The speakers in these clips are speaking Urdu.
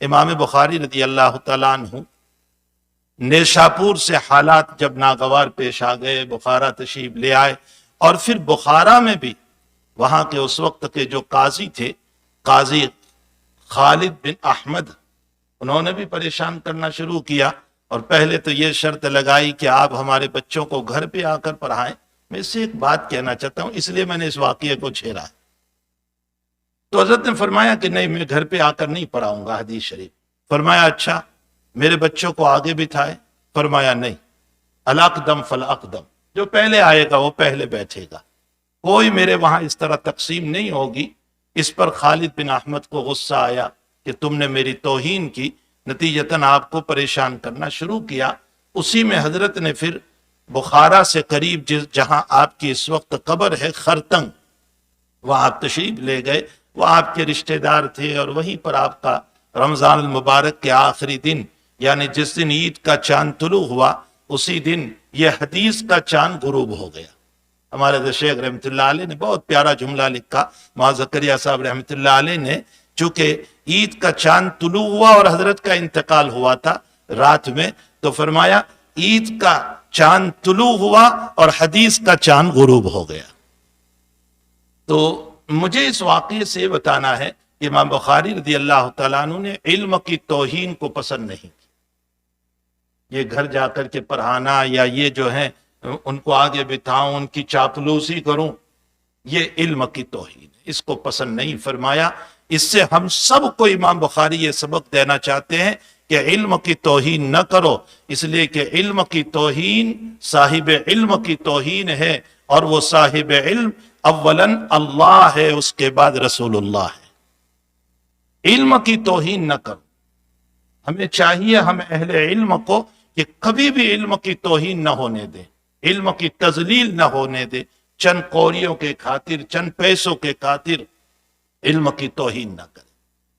امام بخاری رضی اللہ تعالیٰ عنہ نیشاپور سے حالات جب ناگوار پیش آ گئے، بخارا تشریف لے آئے، اور پھر بخارا میں بھی وہاں کے اس وقت کے جو قاضی تھے، قاضی خالد بن احمد، انہوں نے بھی پریشان کرنا شروع کیا، اور پہلے تو یہ شرط لگائی کہ آپ ہمارے بچوں کو گھر پہ آ کر پڑھائیں۔ میں اس سے ایک بات کہنا چاہتا ہوں، اس لیے میں نے اس واقعے کو چھیڑا۔ تو حضرت نے فرمایا کہ نہیں، میں گھر پہ آ کر نہیں پڑھاؤں گا حدیث شریف۔ فرمایا اچھا، میرے بچوں کو آگے بٹھائے؟ فرمایا نہیں، الاقدم فالاقدم، جو پہلے آئے گا وہ پہلے بیٹھے گا، کوئی میرے وہاں اس طرح تقسیم نہیں ہوگی۔ اس پر خالد بن احمد کو غصہ آیا کہ تم نے میری توہین کی، نتیجتاً آپ کو پریشان کرنا شروع کیا۔ اسی میں حضرت نے پھر بخارا سے قریب جہاں آپ کی اس وقت قبر ہے، خرتنگ، وہاں آپ تشریف لے گئے، وہ آپ کے رشتہ دار تھے، اور وہیں پر آپ کا رمضان المبارک کے آخری دن، یعنی جس دن عید کا چاند طلوع ہوا، اسی دن یہ حدیث کا چاند غروب ہو گیا۔ ہمارے شیخ رحمۃ اللہ علیہ نے بہت پیارا جملہ لکھا، مولانا زکریا صاحب رحمۃ اللہ علیہ نے، چونکہ عید کا چاند طلوع ہوا اور حضرت کا انتقال ہوا تھا رات میں، تو فرمایا عید کا چاند طلوع ہوا اور حدیث کا چاند غروب ہو گیا۔ تو مجھے اس واقعے سے بتانا ہے کہ امام بخاری رضی اللہ تعالیٰ عنہ نے علم کی توہین کو پسند نہیں کی۔ یہ گھر جا کر کے پڑھانا یا یہ جو ہے ان کو آگے بٹھاؤں، ان کی چاپلوسی کروں، یہ علم کی توہین ہے، اس کو پسند نہیں فرمایا۔ اس سے ہم سب کو امام بخاری یہ سبق دینا چاہتے ہیں کہ علم کی توہین نہ کرو، اس لیے کہ علم کی توہین صاحب علم کی توہین ہے، اور وہ صاحب علم اولاً اللہ ہے، اس کے بعد رسول اللہ ہے۔ علم کی توہین نہ کرو۔ ہمیں چاہیے ہم اہل علم کو کہ کبھی بھی علم کی توہین نہ ہونے دیں، علم کی تذلیل نہ ہونے دیں، چند کوریوں کے خاطر، چند پیسوں کے خاطر علم کی توہین نہ کریں۔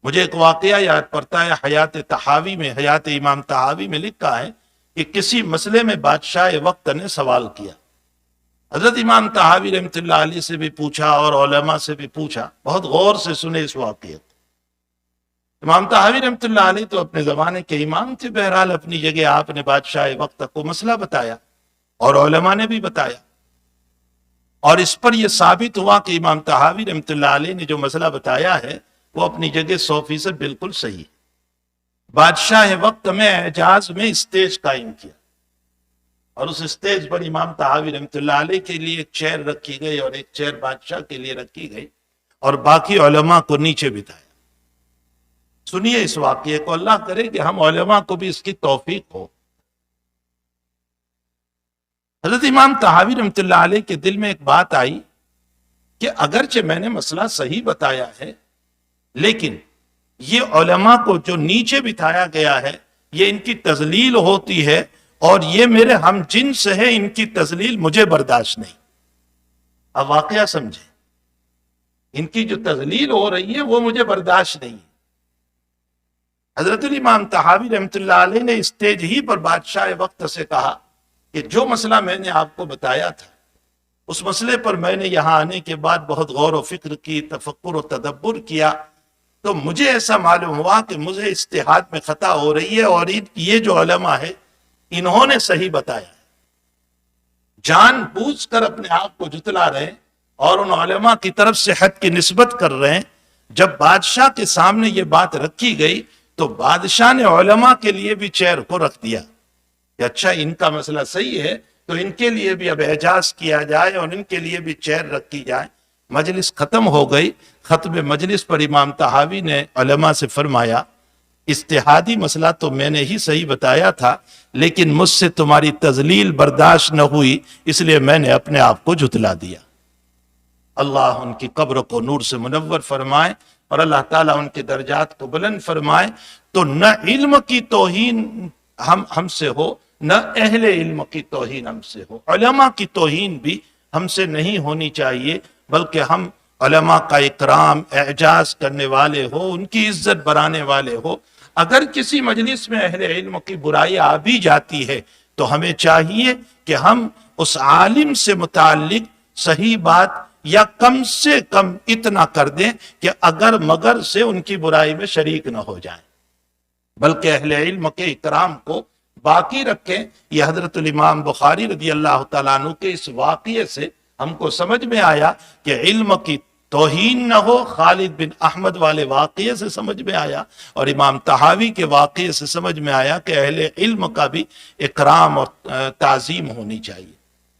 مجھے ایک واقعہ یاد پڑتا ہے، حیات طحاوی میں، حیات امام طحاوی میں لکھا ہے کہ کسی مسئلے میں بادشاہ وقت نے سوال کیا۔ حضرت امام طحاوی رحمۃ اللہ علیہ سے بھی پوچھا اور علماء سے بھی پوچھا، بہت غور سے سنے اس واقعے کو۔ امام طحاوی رحمۃ اللہ علیہ تو اپنے زمانے کے امام تھے، بہرحال اپنی جگہ آپ نے بادشاہ وقت کو مسئلہ بتایا اور علماء نے بھی بتایا، اور اس پر یہ ثابت ہوا کہ امام طحاوی رحمۃ اللہ علیہ نے جو مسئلہ بتایا ہے وہ اپنی جگہ 100% بالکل صحیح ہے۔ بادشاہ وقت میں اعجاز میں اسٹیج قائم کیا، اور اس اسٹیج پر امام طحاوی رحمۃ اللہ علیہ کے لیے ایک چیئر رکھی گئی اور ایک چیئر بادشاہ کے لیے رکھی گئی، اور باقی علماء کو نیچے بٹھایا۔ سنیے اس واقعے کو، اللہ کرے کہ ہم علماء کو بھی اس کی توفیق ہو۔ حضرت امام طحاوی رحمۃ اللہ علیہ کے دل میں ایک بات آئی کہ اگرچہ میں نے مسئلہ صحیح بتایا ہے، لیکن یہ علماء کو جو نیچے بٹھایا گیا ہے، یہ ان کی تذلیل ہوتی ہے، اور یہ میرے ہم جنس ہے، ان کی تذلیل مجھے برداشت نہیں۔ اب واقعہ سمجھیں، ان کی جو تذلیل ہو رہی ہے وہ مجھے برداشت نہیں ہے۔ حضرت الامام طحاوی رحمۃ اللہ علیہ نے اسٹیج ہی پر بادشاہ وقت سے کہا کہ جو مسئلہ میں نے آپ کو بتایا تھا، اس مسئلے پر میں نے یہاں آنے کے بعد بہت غور و فکر کی، تفکر و تدبر کیا، تو مجھے ایسا معلوم ہوا کہ مجھے اجتہاد میں خطا ہو رہی ہے، اور یہ جو علماء ہے انہوں نے صحیح بتایا ہے۔ جان بوجھ کر اپنے آپ کو جتلا رہے ہیں اور ان علماء کی طرف سے حق کی نسبت کر رہے ہیں۔ جب بادشاہ کے سامنے یہ بات رکھی گئی تو بادشاہ نے علماء کے لیے بھی چیئر کو رکھ دیا کہ اچھا ان کا مسئلہ صحیح ہے تو ان کے لیے بھی اب اعجاز کیا جائے اور ان کے لیے بھی چیئر رکھی جائے۔ مجلس ختم ہو گئی۔ ختم مجلس پر امام طحاوی نے علماء سے فرمایا، اجتہادی مسئلہ تو میں نے ہی صحیح بتایا تھا، لیکن مجھ سے تمہاری تذلیل برداشت نہ ہوئی، اس لیے میں نے اپنے آپ کو جھتلا دیا۔ اللہ ان کی قبر کو نور سے منور فرمائے اور اللہ تعالیٰ ان کے درجات کو بلند فرمائے۔ تو نہ علم کی توہین ہم سے ہو، نہ اہل علم کی توہین ہم سے ہو۔ علماء کی توہین بھی ہم سے نہیں ہونی چاہیے، بلکہ ہم علماء کا اکرام، اعجاز کرنے والے ہو، ان کی عزت بڑھانے والے ہو۔ اگر کسی مجلس میں اہل علم کی برائی آ بھی جاتی ہے تو ہمیں چاہیے کہ ہم اس عالم سے متعلق صحیح بات یا کم سے کم اتنا کر دیں کہ اگر مگر سے ان کی برائی میں شریک نہ ہو جائیں۔ بلکہ اہل علم کے اکرام کو باقی رکھیں۔ یہ حضرت الامام بخاری رضی اللہ تعالیٰ عنہ کے اس واقعے سے ہم کو سمجھ میں آیا کہ علم کی توہین نہ ہو۔ خالد بن احمد والے واقعے سے سمجھ میں آیا، اور امام طحاوی کے واقعے سے سمجھ میں آیا کہ اہل علم کا بھی اکرام اور تعظیم ہونی چاہیے۔